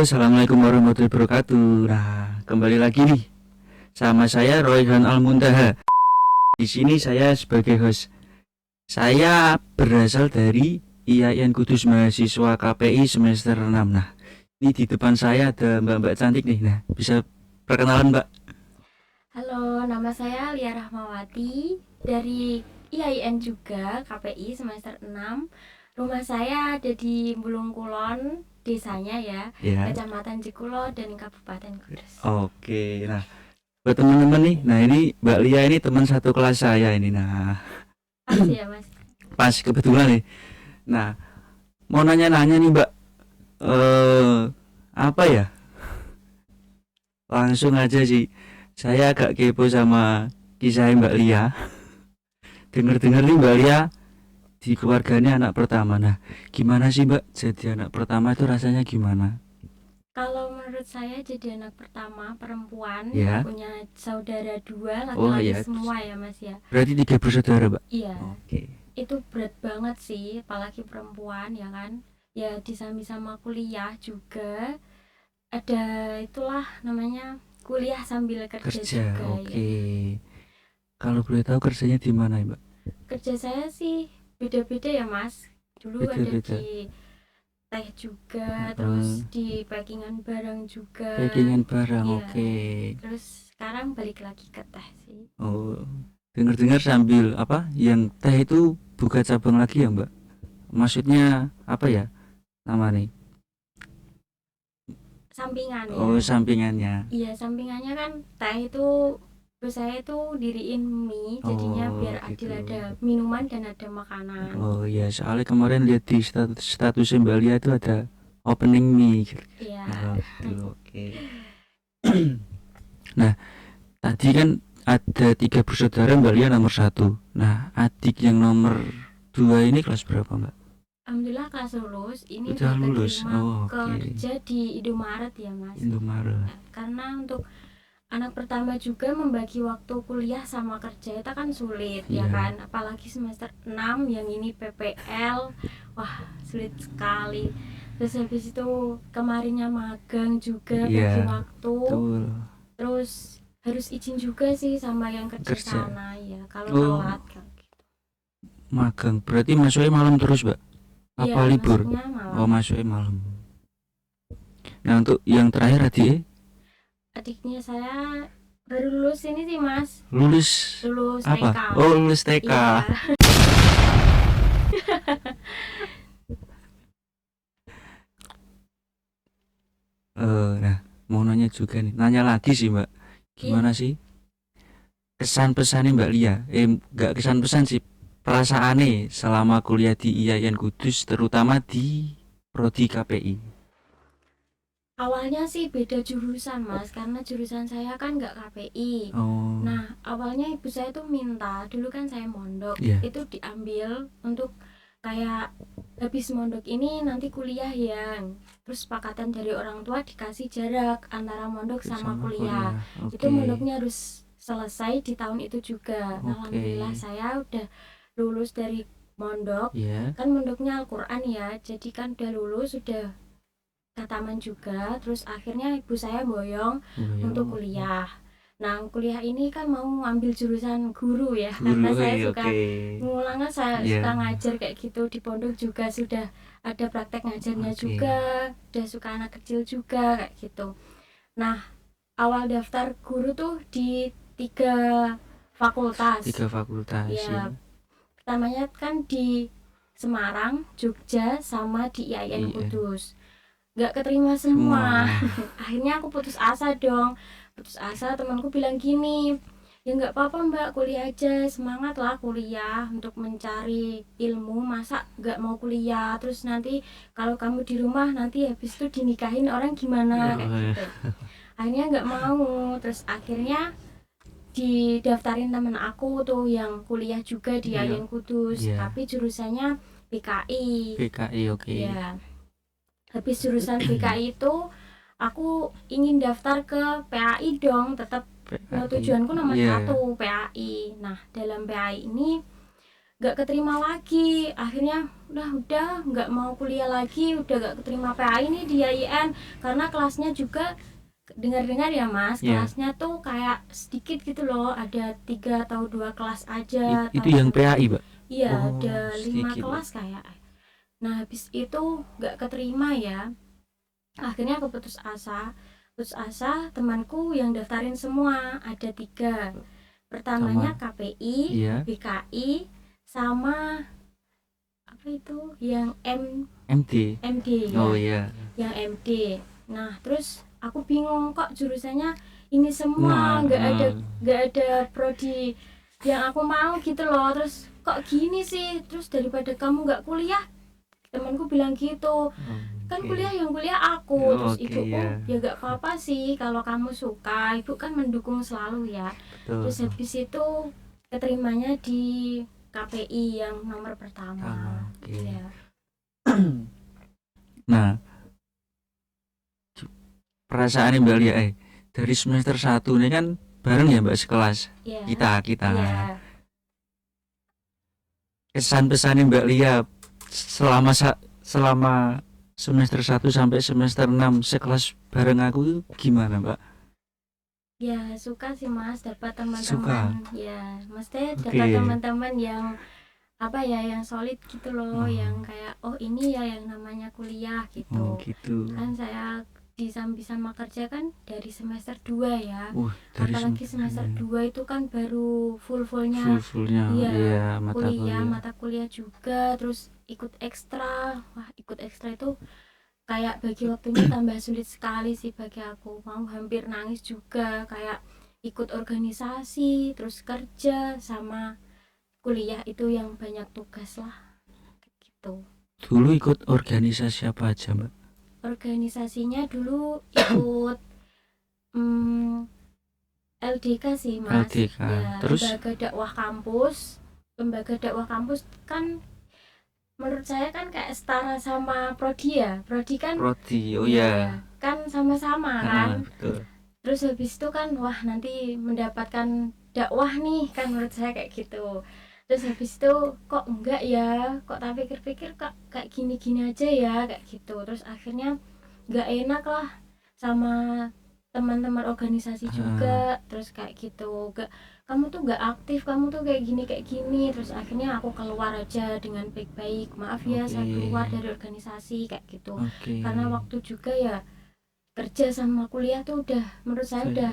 Halo, assalamualaikum warahmatullahi wabarakatuh. Nah, kembali lagi nih sama saya Royhan Almuntaha. Di sini saya sebagai host. Saya berasal dari IAIN Kudus mahasiswa KPI semester 6. Nah, ini di depan saya ada Mbak-mbak cantik nih. Nah, bisa perkenalan Mbak? Halo, nama saya Lia Rahmawati dari IAIN juga, KPI semester 6. Rumah saya ada di Bulung Kulon, desanya ya, Ya. Kecamatan Cikulo dan Kabupaten Kudus. Oke. Nah, buat teman-teman nih. Nah, ini Mbak Lia ini teman satu kelas saya ini. Nah, Pas ya, Mas? pas kebetulan nih. Nah, mau nanya-nanya nih Mbak. Apa ya? Langsung aja sih. Saya agak kepo sama kisah Mbak Lia. Dengar-dengar nih Mbak Lia di keluarganya anak pertama. Nah, gimana sih Mbak jadi anak pertama itu rasanya gimana? Kalau menurut saya jadi anak pertama perempuan yang Ya. punya saudara dua, Oh laki-laki ya. semua ya, Mas ya. Berarti tiga bersaudara, Mbak. Iya, Oke. itu berat banget sih, apalagi perempuan ya kan. Ya disami sama kuliah juga. Ada itulah namanya kuliah sambil kerja Kerja. juga ya. Oke. Kalau boleh tahu kerjanya di mana, ya, Mbak? Kerja saya sih beda-beda ya Mas. Dulu ada Beda-beda. di teh juga, Heeh. terus di packingan barang juga. Packingan barang. Iya. Oke. Terus sekarang balik lagi ke teh sih. Oh. Dengar-dengar sambil apa? Yang teh itu buka cabang lagi ya, Mbak? Maksudnya apa ya? Nama nih? Sampingannya. Oh, sampingannya. Iya, sampingannya kan teh itu terus saya itu diriin mie jadinya Oh, biar adil, gitu. ada minuman dan ada makanan. Oh iya, soalnya kemarin lihat di statusnya Mbak Lia itu ada opening nih. Iya. Oh, gitu, oke. Nah, tadi kan ada tiga bersaudara, Mbak Lia nomor satu. Nah, adik yang nomor dua ini kelas berapa, Mbak? Alhamdulillah kelas lulus, ini Udah udah lulus. keterima Oh, oke. kerja di Indomaret ya Mas. Indomaret. Nah, karena untuk anak pertama juga membagi waktu kuliah sama kerja itu kan sulit ya Iya. kan, apalagi semester 6 yang ini PPL, wah sulit sekali. Terus habis itu kemarinnya magang juga bagi Iya, waktu, betul. terus harus izin juga sih sama yang kerja Kerja. sana ya kalau Oh, telat kan gitu. magang. Berarti masuknya malam terus, Mbak? Iya, Apa libur? masuknya Oh, malam. masuknya malam. Nah, untuk yang terakhir adik Adiknya saya baru lulus ini sih Mas, lulus lulus apa? TK. Oh, lulus TK. Iya. Nah, mau nanya juga nih. Nanya lagi sih, Mbak. Gimana Iya. sih kesan pesannya Mbak Lia? Nggak kesan pesan sih. Perasaannya selama kuliah di IAIN Kudus, terutama di Prodi KPI. Awalnya sih beda jurusan Mas, karena jurusan saya kan nggak KPI. Oh, Nah, awalnya ibu saya tuh minta, dulu kan saya mondok, iya. itu diambil untuk kayak habis mondok ini nanti kuliah ya. Terus sepakatan dari orang tua dikasih jarak antara mondok sama kuliah. Itu Oke. mondoknya harus selesai di tahun itu juga. Nah, Oke. alhamdulillah saya udah lulus dari mondok. Iya. Kan mondoknya Al-Quran ya, jadi kan udah lulus, udah kataman juga. Terus akhirnya ibu saya boyong untuk kuliah. Nah, kuliah ini kan mau ambil jurusan guru ya, karena saya suka ngulangnya, saya Iya. suka ngajar kayak gitu. Di pondok juga sudah ada praktek ngajarnya Oke. juga, udah suka anak kecil juga kayak gitu. Nah, awal daftar guru tuh di 3 fakultas. Tiga fakultas Ya, ya. pertamanya kan di Semarang, Jogja, sama di IAIN Iya. Kudus. Nggak keterima semua. Akhirnya aku putus asa dong. Putus asa, temanku bilang gini, ya nggak apa-apa mbak, kuliah aja, semangat lah kuliah untuk mencari ilmu, masa nggak mau kuliah, terus nanti kalau kamu di rumah nanti habis itu dinikahin orang gimana, kayak gitu. Akhirnya nggak mau. Terus akhirnya didaftarin temen aku tuh yang kuliah juga di Iya. IAIN Kudus, Iya. tapi jurusannya PKI. PKI, oke. Ya, habis jurusan PKI itu aku ingin daftar ke PAI dong, tetap PKI. tujuanku nomor Iya. 1 PAI. Nah, dalam PAI ini nggak keterima lagi. Akhirnya udah nggak mau kuliah lagi, udah nggak keterima PAI nih di IAIN karena kelasnya juga dengar-dengar ya Mas, Ya, kelasnya tuh kayak sedikit gitu loh, ada 3 atau 2 kelas aja itu yang tahun. PAI, Mbak. Iya, Oh, ada 5 sedikit, Mbak. kelas kayak. Nah, habis itu nggak keterima ya. Akhirnya aku putus asa, temanku yang daftarin semua ada 3. Pertamanya Sama. KPI, Iya, BKI, sama apa itu yang MD. MD Oh ya, iya. yang MD. Nah, terus aku bingung kok jurusannya ini semua, Nah, nggak ada prodi yang aku mau gitu loh. Terus kok gini sih? Terus daripada kamu nggak kuliah, temanku bilang gitu, kan oke. kuliah yang kuliah aku. Terus Oke, ibuku, ya. ya gak apa-apa sih kalau kamu suka, ibu kan mendukung selalu ya. Betul. Terus habis itu keterimanya di KPI yang nomor pertama. Oke. Ya, Nah, perasaan Mbak Lia, dari semester 1 ini kan bareng ya Mbak sekelas ya, kita. ya. Kesan pesan Mbak Lia selama selama semester 1 sampai semester 6 sekelas bareng aku itu gimana, Mbak? Ya suka sih Mas, dapat Suka. teman-teman. Ya, mesti dapat Oke. teman-teman yang apa ya, yang solid gitu loh, yang Oh, kayak oh ini ya yang namanya kuliah oh gitu. gitu. Kan saya di Sambi sama kerja kan dari semester 2 ya. Dari Apalagi semester 2 itu kan baru full-fullnya fullnya iya iya mata kuliah, kuliah. mata kuliah juga, terus ikut ekstra. Wah, ikut ekstra itu kayak bagi waktunya tambah sulit sekali sih bagi aku. Mau hampir nangis juga, kayak ikut organisasi, terus kerja sama kuliah itu yang banyak tugas lah gitu. Dulu ikut organisasi apa aja, Mbak? Organisasinya dulu ikut LDK sih Mas, LDK. ya Terus lembaga dakwah kampus. Lembaga dakwah kampus kan menurut saya kan kayak setara sama prodi ya. Prodi kan Rodi. Oh ya ya. kan sama-sama kan. Betul. Terus habis itu kan wah nanti mendapatkan dakwah nih kan, menurut saya kayak gitu. Terus habis itu kok enggak ya, kok tak pikir-pikir kok kayak gini-gini aja ya kayak gitu. Terus akhirnya enggak enak lah sama teman-teman organisasi Ah, juga. Terus kayak gitu, enggak, kamu tuh enggak aktif, kamu tuh kayak gini. Terus akhirnya aku keluar aja dengan baik-baik, maaf ya oke. saya keluar dari organisasi kayak gitu. Oke. Karena waktu juga ya kerja sama kuliah tuh udah menurut saya udah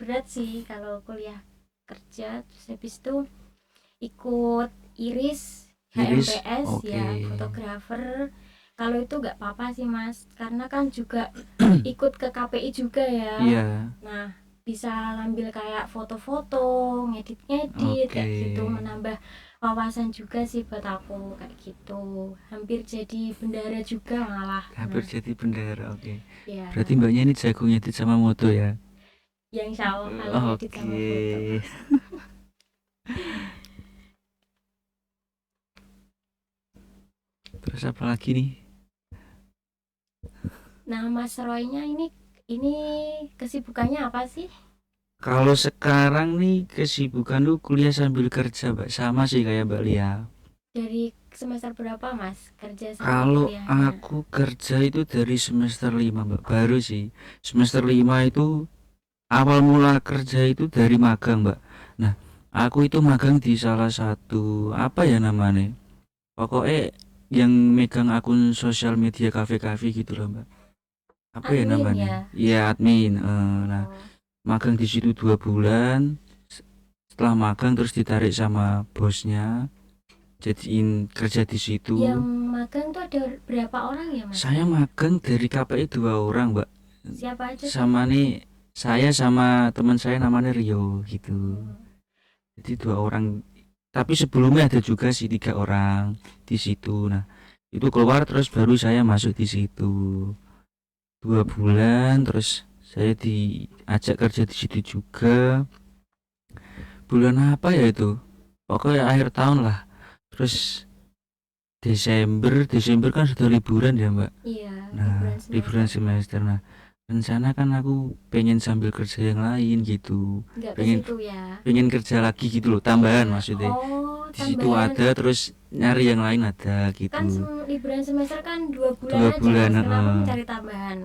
berat sih kalau kuliah kerja. Terus habis itu ikut iris Iris. HMPS Oke. ya, fotografer. Kalau itu nggak apa-apa sih Mas, karena kan juga ikut ke KPI juga ya. Iya. Nah, bisa ngambil kayak foto-foto, ngedit-ngedit Oke. kayak gitu, menambah wawasan juga sih buat aku kayak gitu. Hampir jadi bendara juga malah. Hampir Nah, jadi bendera. Oke. ya, Berarti Mbaknya ini jago ngedit sama moto ya? yang insya Allah kalau ngedit sama foto. Oke. Terus apa lagi nih? Nah, Mas Roynya ini kesibukannya apa sih? Kalau sekarang nih kesibukan tuh kuliah sambil kerja, Mbak. Sama sih kayak Mbak Lia. Dari semester berapa Mas kerja sambil Kalau kuliahnya? aku kerja itu dari semester 5, Mbak. Baru sih. Semester 5 itu awal mula kerja itu dari magang, Mbak. Nah, aku itu magang di salah satu apa ya namanya? Pokoknya yang megang akun sosial media kafe-kafe gitu loh, Mbak. Apa ya Admin namanya? ya? Iya, admin. Nah, Oh, magang di situ 2 bulan. Setelah magang terus ditarik sama bosnya, jadiin kerja di situ. yang magang tuh ada berapa orang ya Mas? Saya magang dari KPI 2 orang, Mbak. Siapa aja tuh? Sama nih saya sama teman saya namanya Rio gitu. Oh, Jadi 2 orang. Tapi sebelumnya ada juga sih 3 orang di situ. Nah, itu keluar terus baru saya masuk di situ. 2 bulan terus saya diajak kerja di situ juga. Bulan apa ya itu? Pokoknya akhir tahun lah. Terus Desember kan sudah liburan ya Mbak. iya, Nah, liburan liburan semester. semester. Nah, rencana kan aku pengen sambil kerja yang lain gitu, nggak ke pengen situ ya. pengen kerja lagi gitu loh, tambahan Iya. maksudnya. Oh, Di situ tambahan. ada terus nyari yang lain ada Kan gitu. liburan semester kan 2 bulan 2 bulan, aja, Mas. Kenapa mencari tambahan?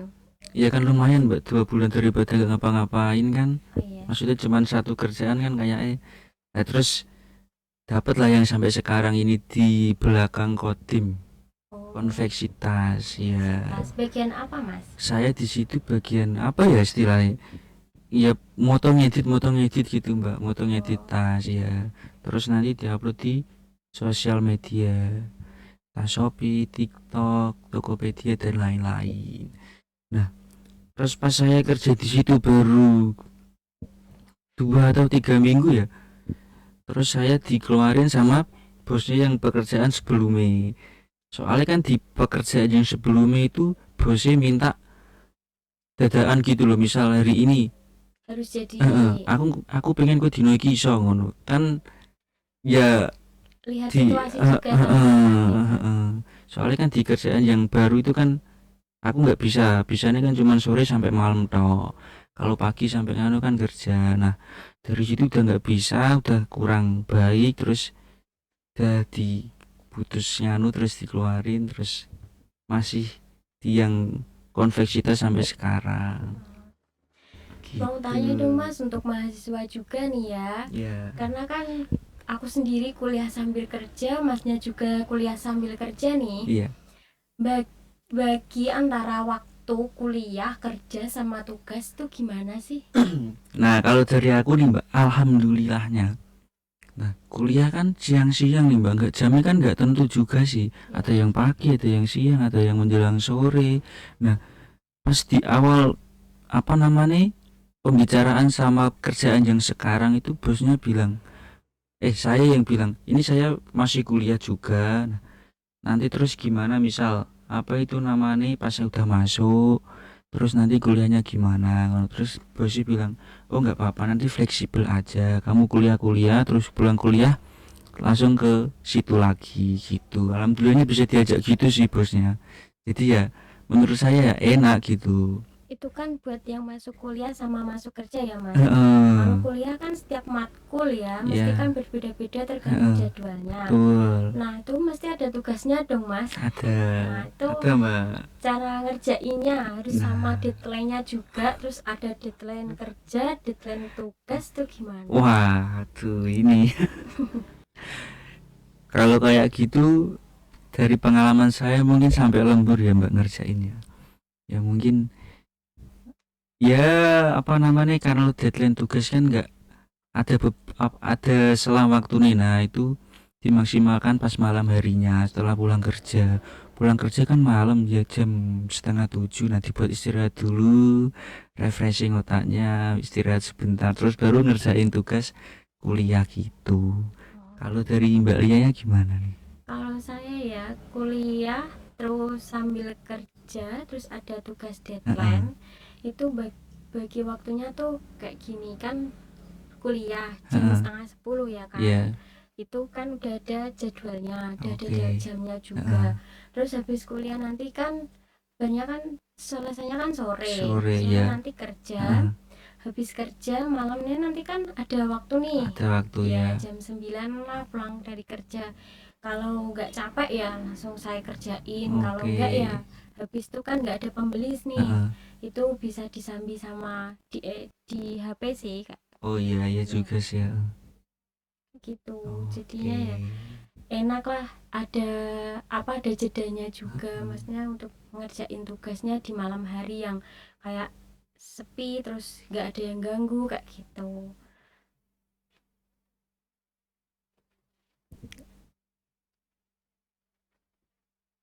ya kan lumayan mbak, 2 bulan daripada gak ngapa-ngapain kan. Oh iya. Maksudnya cuman satu kerjaan kan kayak nah terus dapat lah yang sampai sekarang ini di belakang Kodim Oh, konveksi tas ya. tas bagian apa, Mas? Saya di situ bagian apa ya istilahnya, ya motong edit gitu mbak, motong edit Oh, tas ya, terus nanti diupload di sosial media, tas Shopee, TikTok, Tokopedia dan lain-lain. Nah terus pas saya kerja di situ baru 2 atau 3 minggu ya, terus saya dikeluarin sama bosnya yang pekerjaan sebelumnya. Soalnya kan di pekerjaan yang sebelumnya itu bosnya minta dadaan gitu loh, misal hari ini harus jadi aku pengen kok dino iki iso ngono kan ya. lihat Di situasi juga kan, Mas. soalnya kan di kerjaan yang baru itu kan aku nggak bisanya kan cuman sore sampai malam toh, kalau pagi sampai nganu kan kerja. Nah dari situ udah nggak bisa, udah kurang baik, terus udah diputus nganu terus dikeluarin, terus masih di yang konveksitas sampai sekarang Mau gitu tanya dong, Mas, untuk mahasiswa juga nih ya. ya. Karena kan aku sendiri kuliah sambil kerja, Masnya juga kuliah sambil kerja nih. Iya. Bagi antara waktu kuliah, kerja sama tugas tuh gimana sih? Nah kalau dari aku nih mbak, alhamdulillahnya, nah kuliah kan siang-siang nih mbak, nggak jamnya kan nggak tentu juga sih, ada yang pagi, ada yang siang, ada yang menjelang sore. Nah pas di awal apa namanya pembicaraan sama kerjaan yang sekarang itu bosnya bilang, saya yang bilang ini saya masih kuliah juga. Nah, nanti terus gimana misal apa itu namanya pas saya udah masuk, terus nanti kuliahnya gimana. Terus bosnya bilang oh nggak apa-apa, nanti fleksibel aja, kamu kuliah terus pulang kuliah langsung ke situ lagi gitu. Alhamdulillahnya bisa diajak gitu sih bosnya, jadi ya menurut saya ya enak gitu. Itu kan buat yang masuk kuliah sama masuk kerja ya, Mas. Heeh. Kalau kuliah kan setiap matkul ya, mesti Ya, kan berbeda-beda tergantung heeh, jadwalnya. betul. Nah, itu mesti ada tugasnya dong, Mas. Ada, Nah, itu ada mbak. cara ngerjainnya harus sama Nah, deadline-nya juga, terus ada deadline kerja, deadline tugas tuh gimana? wah, tuh ini kalau kayak gitu dari pengalaman saya mungkin sampai lembur ya mbak ngerjainnya. Ya mungkin ya apa namanya, karena deadline tugas kan nggak ada ada selang waktu nih. Nah itu dimaksimalkan pas malam harinya setelah pulang kerja kan malam ya jam setengah 7, nanti buat istirahat dulu, refreshing otaknya, istirahat sebentar terus baru ngerjain tugas kuliah gitu. Kalau dari Mbak Lia ya gimana nih? Kalau saya ya kuliah terus sambil kerja, terus ada tugas Heeh. deadline, itu bagi waktunya tuh kayak gini kan, kuliah jam Heeh. setengah 10 ya kan. Iya. Itu kan udah ada jadwalnya, udah ada Oke. jamnya Heeh. juga. Terus habis kuliah nanti kan banyak kan selesainya kan sore Sore ya. nanti kerja. Heeh. Habis kerja malamnya nanti kan ada waktu nih, Ada waktu ya ya. jam 9 lah pulang dari kerja. Kalau nggak capek ya langsung saya kerjain, kalau enggak Oke. ya habis itu kan nggak ada pembeli nih, Heeh. itu bisa disambi sama di HP sih Kak. Oh iya ya Ya, juga sih ya. gitu Oke. jadinya ya enak lah, ada jedanya juga, maksudnya untuk ngerjain tugasnya di malam hari yang kayak sepi terus nggak ada yang ganggu kayak gitu.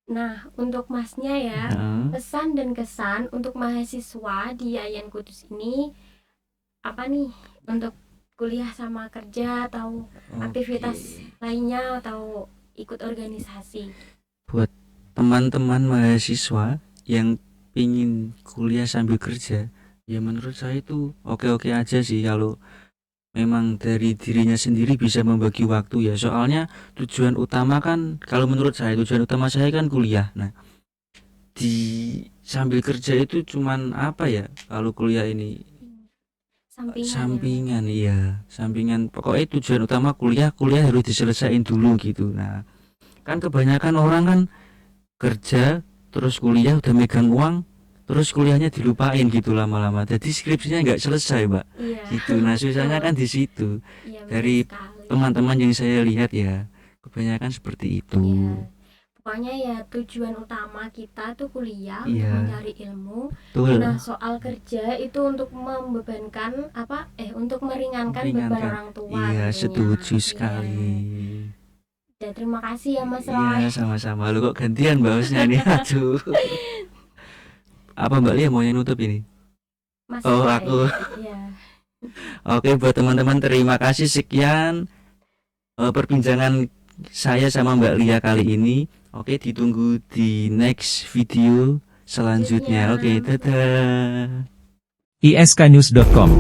Nah, untuk Masnya ya, Heeh. pesan dan kesan untuk mahasiswa di Yayan Kudus ini apa nih, untuk kuliah sama kerja atau aktivitas Oke. lainnya atau ikut organisasi? Buat teman-teman mahasiswa yang pingin kuliah sambil kerja, ya menurut saya itu oke-oke aja sih kalau memang dari dirinya sendiri bisa membagi waktu ya. Soalnya tujuan utama kan, kalau menurut saya tujuan utama saya kan kuliah. Nah di sambil kerja itu cuman apa ya, kalau kuliah ini Sampingan ya. sampingan, iya sampingan, pokoknya tujuan utama kuliah harus diselesaikan dulu gitu. Nah kan kebanyakan orang kan kerja terus kuliah udah megang uang terus kuliahnya dilupain gitu lama-lama, jadi skripsinya nggak selesai mbak Iya. gitu. Nah susahnya kan di situ. Iya, benar Dari sekali. teman-teman yang saya lihat ya kebanyakan seperti itu. Iya. Pokoknya ya tujuan utama kita tuh kuliah untuk Iya. mencari ilmu. Betul. Nah, soal kerja itu untuk membebankan untuk meringankan beban orang tua Iya tentunya. setuju Iya. sekali. Ya, terima kasih ya Mas Roy. Iya sama-sama. Lu kok gantian mbak hostnya nih, aduh. Apa mbak Lia mau yang nutup ini? Mas Oh, Roy. aku. Iya. Oke buat teman-teman terima kasih sekian perbincangan saya sama Mbak Lia kali ini. Oke ditunggu di next video selanjutnya. Oke dadah. isknews.com